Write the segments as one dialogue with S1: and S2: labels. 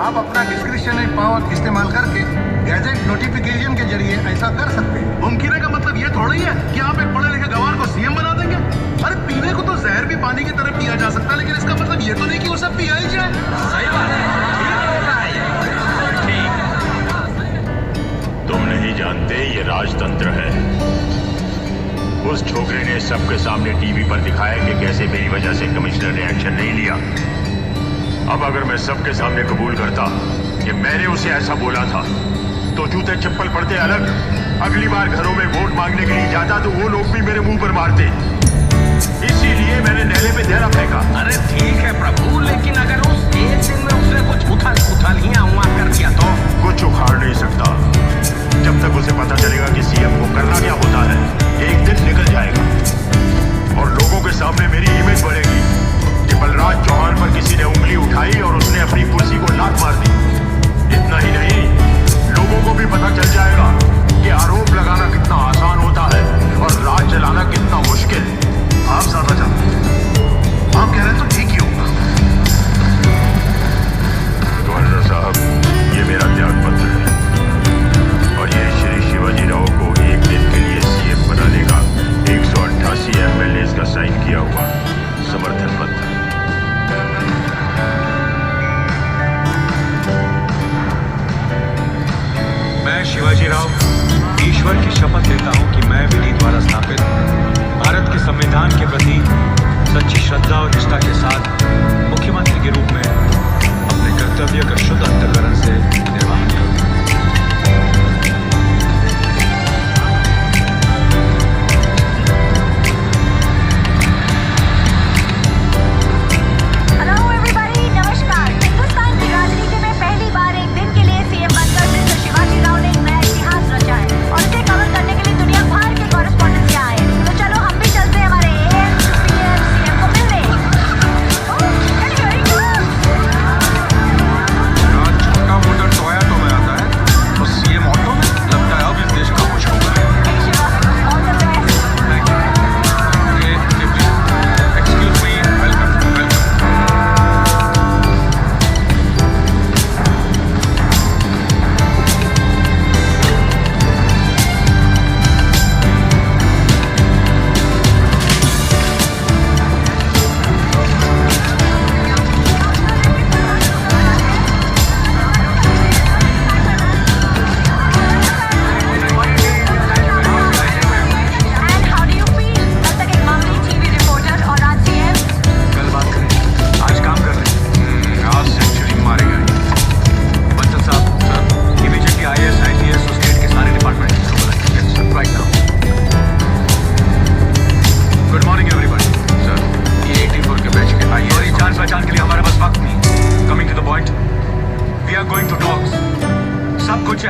S1: आप अपना discretionary power इस्तेमाल करके गैजेट नोटिफिकेशन के जरिए ऐसा कर सकते हैं।
S2: मुमकिन है का मतलब ये थोड़ा ही है कि आप एक पढ़े लिखे गवार को सीएम बना देंगे। अरे पीने को तो जहर भी पानी की तरह पिया जा सकता है, लेकिन इसका मतलब ये तो नहीं कि उसे पिया ही जाए।
S3: सही बात है।
S4: तुम नहीं जानते ये राजतंत्र है। उस छोकरे ने सबके सामने टीवी पर दिखाया कि कैसे मेरी वजह से कमिश्नर ने एक्शन नहीं लिया। अब अगर मैं सबके सामने कबूल करता कि मैंने उसे ऐसा बोला था तो जूते चप्पल पड़ते अलग। अगली बार घरों में वोट मांगने के लिए जाता तो वो लोग भी मेरे मुंह पर मारते। इसीलिए मैंने नहले पे देहरा फेंका।
S3: अरे ठीक है प्रभु, लेकिन अगर उस एक दिन में उसने कुछ उथल ही कर दिया तो
S4: कुछ उखाड़ नहीं सकता जब तक उसे पता चलेगा कि सीएम को करना क्या होता है। एक दिन निकल जाएगा और लोगों के सामने मेरी इमेज बढ़ेगी कि बलराज चौहान पर किसी ने उंगली उठाई और उसने अपनी कुर्सी को लात मार दी। इतना ही नहीं, लोगों को भी पता चल जाएगा कि आरोप लगाना कितना आसान होता है और राज चलाना कितना मुश्किल।
S2: आप ज्यादा जानते हैं। आप कह रहे हैं तो ठीक ही होगा।
S4: गवर्नर साहब, ये मेरा त्याग पत्र है और ये श्री शिवाजी राव को एक दिन के लिए सीएम बनाने का 188 एमएलए का साइन किया हुआ समर्थन पत्र।
S5: मैं शिवाजी राव ईश्वर की शपथ लेता हूं कि मैं विधि द्वारा स्थापित भारत के संविधान के प्रति सच्ची श्रद्धा और निष्ठा के साथ मुख्यमंत्री के रूप में अपने कर्तव्य का शुद्ध अंतःकरण से निर्वहन करूंगा।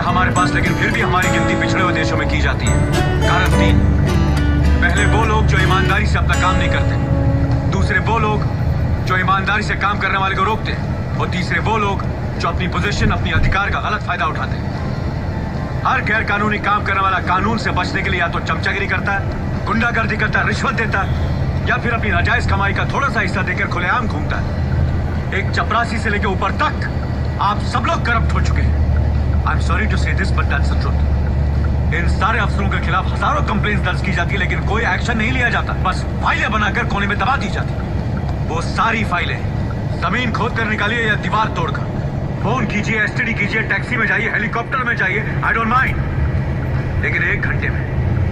S5: हमारे पास, लेकिन फिर भी हमारी गिनती पिछड़े हुए देशों में की जाती है। कारण 3, पहले वो लोग जो ईमानदारी से अपना काम नहीं करते, दूसरे वो लोग जो ईमानदारी से काम करने वाले को रोकते, और तीसरे वो लोग जो अपनी पोजीशन, अपनी अधिकार का गलत फायदा उठाते हैं। हर गैर कानूनी काम करने वाला कानून से बचने के लिए या तो चमचागिरी करता है, गुंडागर्दी करता है, रिश्वत देता है, या फिर अपनी नाजायज कमाई का थोड़ा सा हिस्सा देकर खुलेआम घूमता है। एक चपरासी से लेकर ऊपर तक आप सब लोग करप्ट हो चुके हैं। I'm sorry to say this, but that's the truth. इन सारे अफसरों के खिलाफ हजारों कंप्लेंट्स दर्ज की जाती है, लेकिन कोई एक्शन नहीं लिया जाता। बस फाइलें बनाकर कोने में दबा दी जाती। वो सारी फाइलें जमीन खोद कर निकालिए या दीवार तोड़कर, फोन कीजिए, एसटीडी कीजिए, टैक्सी में जाइए, हेलीकॉप्टर में जाइए, आई डोंट माइंड, लेकिन 1 घंटे में,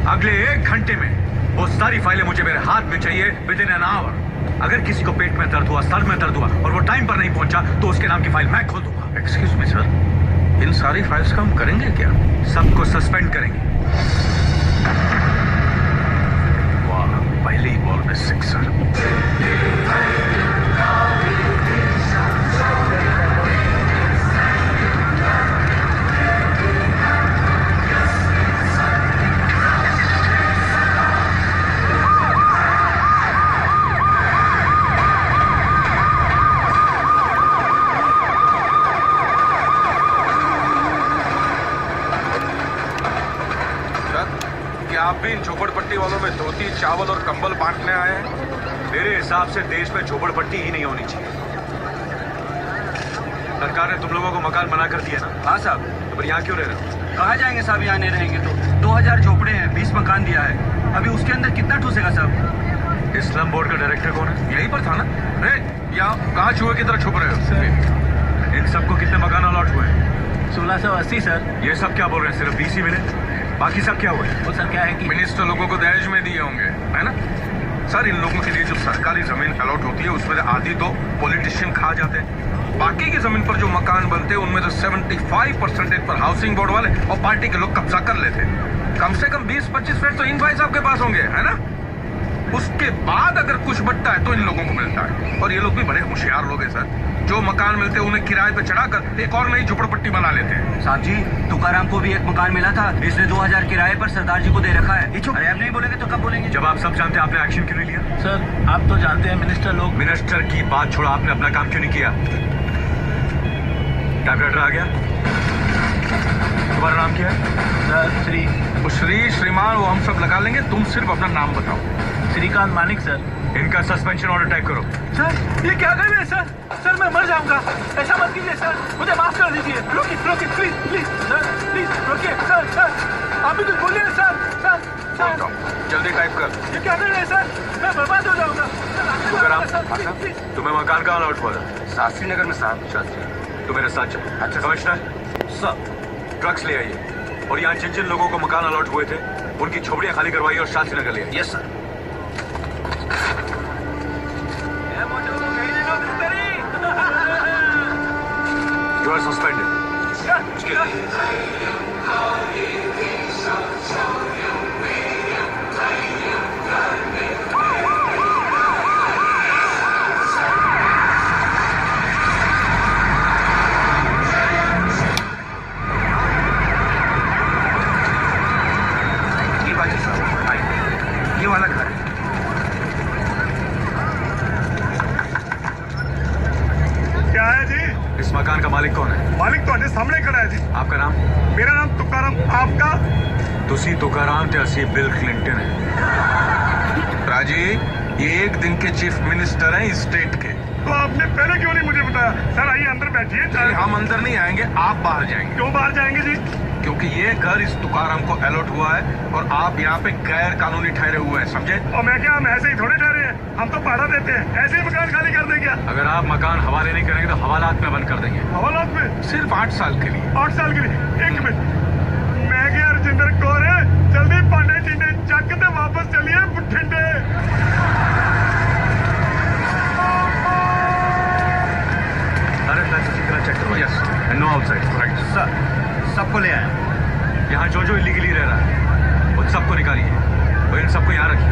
S5: अगले 1 घंटे में वो सारी फाइलें मुझे मेरे हाथ में चाहिए, विदिन एन आवर। अगर किसी को पेट में दर्द हुआ, सर में दर्द हुआ और वो टाइम पर नहीं पहुंचा तो उसके नाम की फाइल मैं खोल दूंगा।
S2: एक्सक्यूज मी सर, इन सारी फाइल्स का हम करेंगे क्या?
S5: सबको सस्पेंड करेंगे।
S2: वाह, पहले ही बॉल में सिक्सर।
S5: आप भी इन झोपड़पट्टी वालों में धोती, चावल और कंबल बांटने आए हैं? मेरे हिसाब से देश में झोपड़पट्टी ही नहीं होनी चाहिए। सरकार ने तुम लोगों को मकान बना कर दिया ना।
S6: हाँ साहब।
S5: तो फिर यहाँ क्यों रह रहे हो?
S6: कहाँ जाएंगे साहब, यहाँ नहीं रहेंगे तो। 2000 झोपड़े हैं, 20 मकान दिया है, अभी उसके अंदर कितना ठूसेगा साहब?
S5: इस्लाम बोर्ड का डायरेक्टर कौन है?
S2: यहीं पर था ना। अरे यहाँ कहाँ चूहे की तरह छुप रहे हो?
S5: इन सबको कितने मकान अलॉट हुए हैं?
S3: 1680 सर।
S5: ये सब क्या बोल रहे हैं? सिर्फ 20 ही मिले, बाकी सब क्या हुए?
S3: वो सर क्या है कि
S2: मिनिस्टर लोगों को दहेज में दिए होंगे, है ना सर। इन लोगों के लिए जो सरकारी जमीन अलॉट होती है उसमें आधी तो पॉलिटिशियन खा जाते हैं, बाकी की जमीन पर जो मकान बनते हैं उनमें तो 75% पर हाउसिंग बोर्ड वाले और पार्टी के लोग कब्जा कर लेते हैं। कम से कम 20-25 फ्लैट तो इन भाई साहब के पास होंगे, है ना। उसके बाद अगर कुछ बचता है तो इन लोगों को मिलता है। और ये लोग भी बड़े होशियार लोग हैं सर, जो मकान मिलते हैं उन्हें किराए पे चढ़ाकर एक और नई झुपड़पट्टी बना लेते हैं।
S6: साहब जी, तुकाराम को भी एक मकान मिला था, इसने 2000 किराए पर सरदार जी को दे रखा है। अरे आप नहीं बोलेंगे तो कब बोलेंगे?
S5: जब आप सब जानते हैं, आपने एक्शन क्यों नहीं लिया?
S3: सर आप तो जानते हैं मिनिस्टर लोग।
S5: मिनिस्टर की बात छोड़ो, आपने अपना काम क्यों नहीं किया? टाइपराइटर आ गया? तुम्हारा नाम क्या है?
S3: सर श्री
S2: वो श्रीमान वो हम सब लगा लेंगे, तुम सिर्फ अपना नाम बताओ।
S3: श्रीकांत मानिक सर।
S5: इनका सस्पेंशन ऑर्डर टाइप करो।
S3: सर ये क्या कर रहे हैं सर? सर मैं मर जाऊंगा, ऐसा मत कीजिए सर, मुझे माफ कर दीजिए। रोकिए रोकिए प्लीज प्लीज सर, प्लीज रोकिए सर। सर आप भी कुछ बोलिए सर। सर सर
S2: जल्दी टाइप कर।
S3: ये क्या कर रहे हैं सर? मैं बर्बाद हो जाऊंगा सर।
S5: तुम्हें मकान कहाँ अलॉट हुआ था?
S6: शास्त्री नगर में साहब।
S5: शास्त्री, तो मेरे साथ चलो। अच्छा कमिश्नर सर, ट्रक्स ले आइए और यहाँ जिन जिन लोगों को मकान अलॉट हुए थे उनकी झोपड़ियाँ खाली करवाइए और शास्त्री नगर ले आइए।
S6: Yes sir.
S5: You are suspended.
S6: ये बात साहब, आइए, ये वाला घर है।
S1: क्या है जी?
S5: इस मकान का मालिक कौन है?
S1: मालिक तो सामने खड़ा है जी।
S5: आपका नाम?
S1: मेरा नाम तुकाराम, आपका?
S5: तुसी तुकाराम ते असी बिल क्लिंटन है।
S2: राजी, ये एक दिन के चीफ मिनिस्टर हैं इस स्टेट के।
S1: तो आपने पहले क्यों नहीं मुझे बताया? सर आइए अंदर बैठिए।
S2: नहीं, हम अंदर नहीं आएंगे, आप बाहर जाएंगे।
S1: क्यों बाहर जाएंगे जी?
S2: क्योंकि ये घर इस तुकाराम को अलॉट हुआ है और आप यहाँ पे गैर कानूनी ठहरे हुए हैं, समझे?
S1: और मैं क्या, हम ऐसे ही थोड़े ठहरे हैं, हम तो भाड़ा देते हैं, ऐसे ही मकान खाली कर दें क्या?
S5: अगर आप मकान हवाले नहीं करेंगे तो हवालात में बंद कर देंगे।
S1: हवालात में?
S2: सिर्फ 8 साल के लिए।
S1: 8 साल के लिए? एक मिनट, मैं क्या रजिंदर कौर है, जल्दी पांडे टिंडे चक दे, वापस चलिए बुठिंडे।
S5: चेक करो। Yes, no outside. Right
S6: sir सबको ले आया।
S5: यहाँ जो इलीगली रह रहा है उन सबको निकालिए और इन सबको यहाँ रखिए।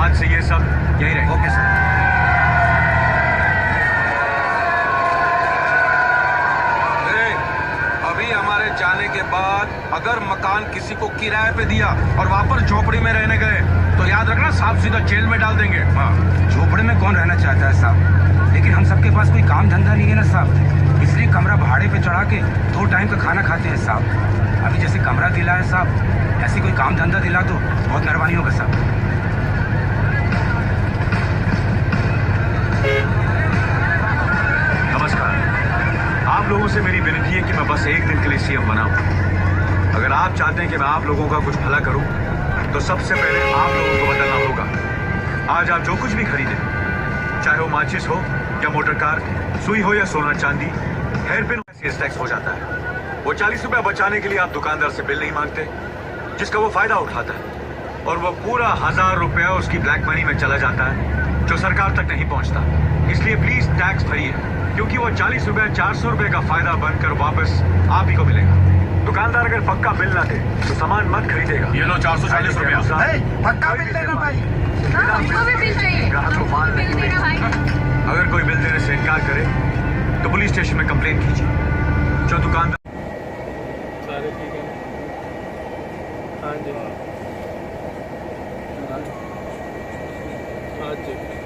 S5: आज से ये सब यहीं रहेंगे।
S6: Okay sir.
S2: अभी हमारे जाने के बाद अगर मकान किसी को किराए पे दिया और वापस झोपड़ी में रहने गए तो याद रखना, साफ सीधा जेल में डाल देंगे। हाँ,
S6: झोपड़े में कौन रहना चाहता है साहब, लेकिन हम सबके पास कोई काम धंधा नहीं है ना साहब, इसलिए कमरा भाड़े पे चढ़ा के 2 टाइम का खाना खाते हैं साहब। अभी जैसे कमरा दिला है साहब, ऐसे कोई काम धंधा दिला तो बहुत मेहरबानी होगा साहब।
S5: नमस्कार। आप लोगों से मेरी विनती है कि मैं बस एक दिन के लिए सीएम बनाऊं। अगर आप चाहते हैं कि मैं आप लोगों का कुछ भला करूं तो सबसे पहले आप लोगों को बदलना होगा। आज आप जो कुछ भी खरीदें, चाहे वो माचिस हो या मोटर कार, सुई हो या सोना चांदी, हेयर पिन, सेल्स टैक्स हो जाता है। वो 40 रुपया बचाने के लिए आप दुकानदार से बिल नहीं मांगते, जिसका वो फायदा उठाता है, और वो पूरा 1000 रुपया उसकी ब्लैक मनी में चला जाता है जो सरकार तक नहीं पहुंचता। इसलिए प्लीज टैक्स भरिए, क्योंकि वो 40 रुपया 400 रुपये का फायदा बनकर वापस आप ही को मिलेगा। दुकानदार अगर पक्का बिल ना दे तो सामान मत खरीदेगा।
S2: ये लो 440 रुपया।
S1: पक्का बिल देना भाई।
S7: हमको भी बिल चाहिए।
S5: ग्राहक को माल नहीं
S7: बिल देना भाई।
S5: अगर कोई बिल देने से इनकार करे तो पुलिस स्टेशन में कंप्लेन कीजिए। जो दुकानदार
S3: सारे ठीक है। हाँ जी हाँ जी।